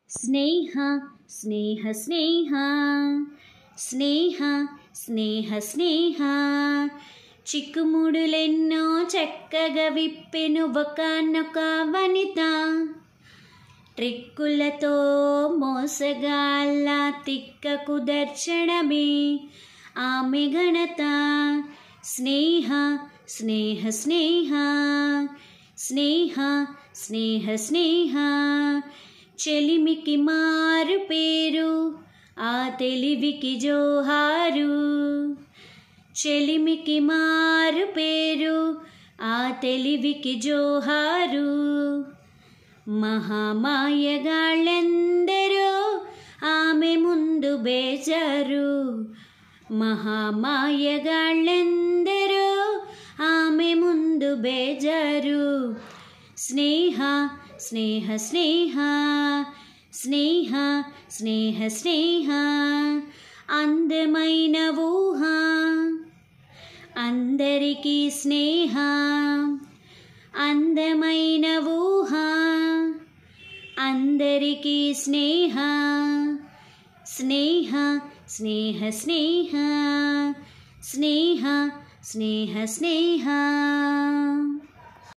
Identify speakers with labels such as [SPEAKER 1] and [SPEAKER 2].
[SPEAKER 1] స్నేహ స్నేహ స్నేహ స్నేహ స్నేహ స్నేహ చిక్కుముడులెన్నో చక్కగా విప్పెను ఒకానొక వనిత. ట్రిక్కులతో మోసగాళ్ళ తిక్క కుదర్చడమే ఆమె ఘనత. స్నేహ స్నేహ స్నేహ స్నేహ స్నేహ స్నేహ చెలిమికి మారు పేరు ఆ తెలివికి జోహారు. చెలిమికి మారు పేరు ఆ తెలివికి జోహారు. మహామాయగాళ్ళెందరో ఆమె ముందు బేజారు. మహామాయగాళ్ళెందరో ఆమె ముందు బేజారు. స్నేహ స్నేహ స్నేహ స్నేహ స్నేహ స్నేహ అందమైన ఊహ అందరికీ స్నేహ. అందమైన ఊహ అందరికీ స్నేహ. స్నేహ స్నేహ స్నేహ స్నేహ స్నేహ స్నేహ